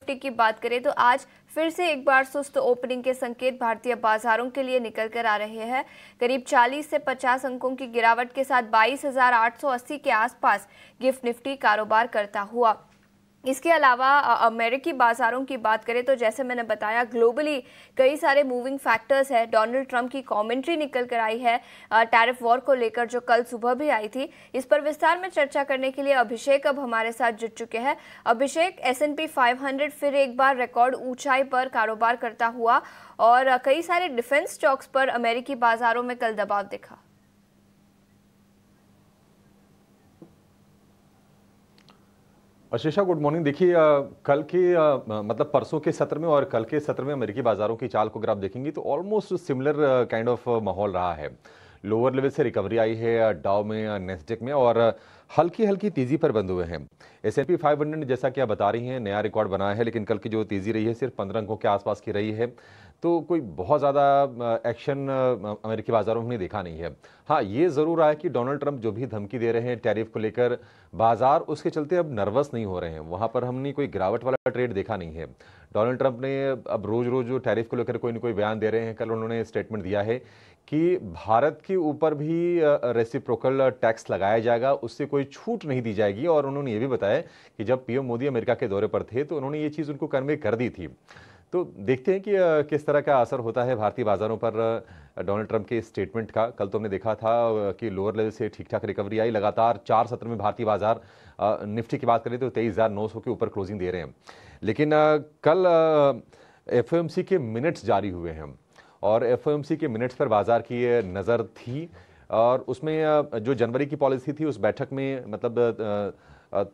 Nifty की बात करें तो आज फिर से एक बार सुस्त ओपनिंग के संकेत भारतीय बाजारों के लिए निकल कर आ रहे हैं। करीब 40 से 50 अंकों की गिरावट के साथ 22,880 के आसपास गिफ्ट निफ्टी कारोबार करता हुआ। इसके अलावा अमेरिकी बाजारों की बात करें तो जैसे मैंने बताया, ग्लोबली कई सारे मूविंग फैक्टर्स हैं। डोनाल्ड ट्रंप की कमेंट्री निकल कर आई है टैरिफ वॉर को लेकर, जो कल सुबह भी आई थी। इस पर विस्तार में चर्चा करने के लिए अभिषेक अब हमारे साथ जुड़ चुके हैं। अभिषेक, S&P 500 फिर एक बार रिकॉर्ड ऊंचाई पर कारोबार करता हुआ और कई सारे डिफेंस स्टॉक्स पर अमेरिकी बाजारों में कल दबाव दिखा। आशीषा, गुड मॉर्निंग। देखिए, कल के मतलब परसों के सत्र में और कल के सत्र में अमेरिकी बाजारों की चाल को अगर आप देखेंगे तो ऑलमोस्ट सिमिलर काइंड ऑफ माहौल रहा है। लोअर लेवल से रिकवरी आई है डाउ में, नेस्डेक में, और हल्की हल्की तेजी पर बंद हुए हैं। S&P 500 जैसा कि आप बता रही हैं नया रिकॉर्ड बनाया है, लेकिन कल की जो तेजी रही है सिर्फ 15 अंकों के आसपास की रही है। तो कोई बहुत ज़्यादा एक्शन अमेरिकी बाजारों में देखा नहीं है। हाँ, ये ज़रूर आया कि डोनाल्ड ट्रंप जो भी धमकी दे रहे हैं टैरिफ को लेकर, बाजार उसके चलते अब नर्वस नहीं हो रहे हैं। वहाँ पर हमने कोई गिरावट वाला ट्रेड देखा नहीं है। डोनाल्ड ट्रंप ने अब रोज़ रोज़ जो टैरिफ को लेकर कोई न कोई बयान दे रहे हैं। कल उन्होंने स्टेटमेंट दिया है कि भारत के ऊपर भी रेसिप्रोकल टैक्स लगाया जाएगा, उससे कोई छूट नहीं दी जाएगी। और उन्होंने ये भी बताया कि जब पीएम मोदी अमेरिका के दौरे पर थे तो उन्होंने ये चीज़ उनको कन्वे कर दी थी। तो देखते हैं कि किस तरह का असर होता है भारतीय बाजारों पर डोनाल्ड ट्रंप के स्टेटमेंट का। कल तो हमने देखा था कि लोअर लेवल से ठीक ठाक रिकवरी आई। लगातार 4 सत्र में भारतीय बाजार, निफ्टी की बात करें तो 23,900 के ऊपर क्लोजिंग दे रहे हैं। लेकिन कल FOMC के मिनट्स जारी हुए हैं और FOMC के मिनट्स पर बाजार की नज़र थी। और उसमें जो जनवरी की पॉलिसी थी उस बैठक में मतलब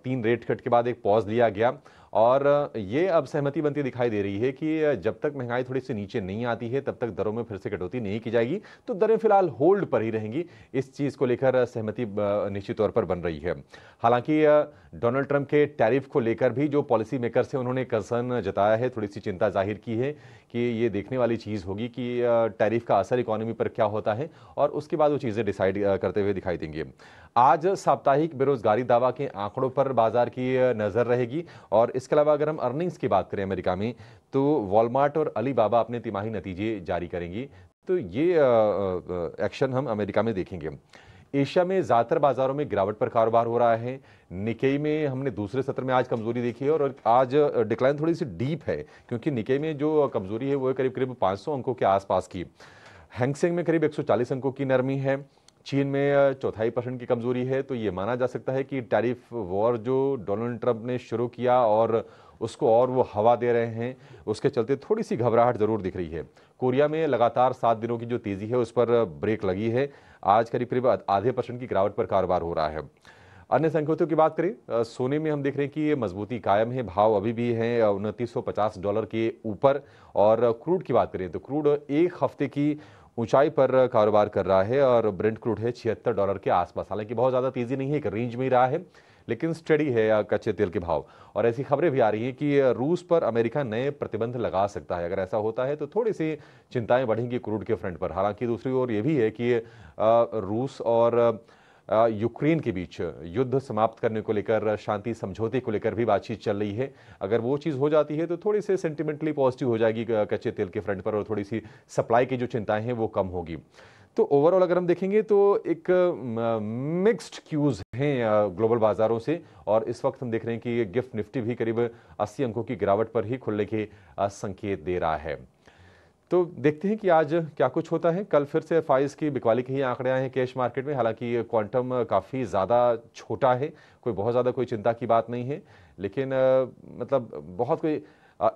3 रेट कट के बाद एक पॉज लिया गया और ये अब सहमति बनती दिखाई दे रही है कि जब तक महंगाई थोड़ी सी नीचे नहीं आती है तब तक दरों में फिर से कटौती नहीं की जाएगी। तो दरें फिलहाल होल्ड पर ही रहेंगी। इस चीज़ को लेकर सहमति निश्चित तौर पर बन रही है। हालांकि डोनाल्ड ट्रंप के टैरिफ को लेकर भी जो पॉलिसी मेकर्स हैं उन्होंने कंसर्न जताया है, थोड़ी सी चिंता जाहिर की है कि ये देखने वाली चीज़ होगी कि टैरिफ का असर इकोनॉमी पर क्या होता है और उसके बाद वो चीज़ें डिसाइड करते हुए दिखाई देंगे। आज साप्ताहिक बेरोजगारी दावा के आंकड़ों पर बाजार की नज़र रहेगी। और इसके अलावा अगर हम अर्निंग्स की बात करें अमेरिका में, तो वॉलमार्ट और अलीबाबा अपने तिमाही नतीजे जारी करेंगी। तो ये एक्शन हम अमेरिका में देखेंगे। एशिया में ज़्यादातर बाजारों में गिरावट पर कारोबार हो रहा है। निकेई में हमने दूसरे सत्र में आज कमजोरी देखी है और आज डिक्लाइन थोड़ी सी डीप है, क्योंकि निकेई में जो कमजोरी है वो है करीब 500 अंकों के आसपास की। हैंगसेंग में करीब 140 अंकों की नरमी है। चीन में 0.25% की कमजोरी है। तो ये माना जा सकता है कि टैरिफ वॉर जो डोनाल्ड ट्रंप ने शुरू किया और उसको और वो हवा दे रहे हैं, उसके चलते थोड़ी सी घबराहट जरूर दिख रही है। कोरिया में लगातार 7 दिनों की जो तेजी है उस पर ब्रेक लगी है। आज करीब आधे % की गिरावट पर कारोबार हो रहा है। अन्य संकेतों की बात करें, सोने में हम देख रहे हैं कि ये मजबूती कायम है। भाव अभी भी है $2950 के ऊपर। और क्रूड की बात करें तो क्रूड एक हफ्ते की ऊंचाई पर कारोबार कर रहा है और ब्रेंट क्रूड है $76 के आसपास। हालांकि बहुत ज़्यादा तेजी नहीं है, एक रेंज में ही रहा है, लेकिन स्टडी है कच्चे तेल के भाव। और ऐसी खबरें भी आ रही हैं कि रूस पर अमेरिका नए प्रतिबंध लगा सकता है। अगर ऐसा होता है तो थोड़ी सी चिंताएं बढ़ेंगी क्रूड के फ्रंट पर। हालांकि दूसरी ओर ये भी है कि रूस और यूक्रेन के बीच युद्ध समाप्त करने को लेकर, शांति समझौते को लेकर भी बातचीत चल रही है। अगर वो चीज़ हो जाती है तो थोड़ी सी सेंटिमेंटली पॉजिटिव हो जाएगी कच्चे तेल के फ्रंट पर और थोड़ी सी सप्लाई की जो चिंताएं हैं वो कम होगी। तो ओवरऑल अगर हम देखेंगे तो एक मिक्स्ड क्यूज हैं ग्लोबल बाजारों से। और इस वक्त हम देख रहे हैं कि गिफ्ट निफ्टी भी करीब 80 अंकों की गिरावट पर ही खुलने के संकेत दे रहा है। तो देखते हैं कि आज क्या कुछ होता है। कल फिर से FIs की बिकवाली के ही आंकड़े आए हैं कैश मार्केट में। हालांकि क्वांटम काफ़ी ज़्यादा छोटा है, कोई बहुत ज़्यादा कोई चिंता की बात नहीं है, लेकिन मतलब बहुत कोई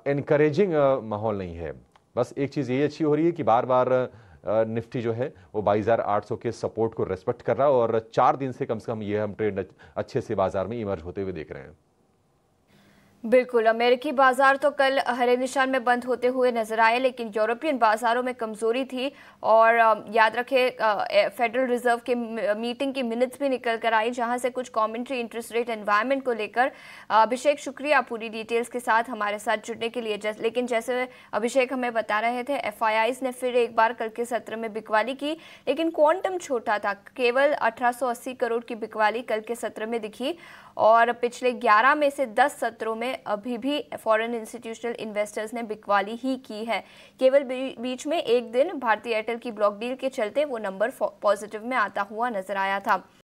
एनकरेजिंग माहौल नहीं है। बस एक चीज़ ये अच्छी हो रही है कि बार बार निफ्टी जो है वो 22,800 के सपोर्ट को रेस्पेक्ट कर रहा है और 4 दिन से कम ये हम ट्रेंड अच्छे से बाजार में इमर्ज होते हुए देख रहे हैं। बिल्कुल, अमेरिकी बाजार तो कल हरे निशान में बंद होते हुए नजर आए, लेकिन यूरोपियन बाजारों में कमजोरी थी। और याद रखें, फेडरल रिजर्व के मीटिंग की मिनट्स भी निकल कर आई, जहां से कुछ कमेंट्री इंटरेस्ट रेट एनवायरनमेंट को लेकर। अभिषेक, शुक्रिया पूरी डिटेल्स के साथ हमारे साथ जुड़ने के लिए। लेकिन जैसे अभिषेक हमें बता रहे थे, FIIs ने फिर एक बार कल के सत्र में बिकवाली की, लेकिन क्वांटम छोटा था। केवल 1880 करोड़ की बिकवाली कल के सत्र में दिखी और पिछले 11 में से 10 सत्रों में में अभी भी फॉरेन इंस्टीट्यूशनल इन्वेस्टर्स ने बिकवाली ही की है। केवल बीच में एक दिन भारतीय एयरटेल की ब्लॉक डील के चलते वो नंबर पॉजिटिव में आता हुआ नजर आया था।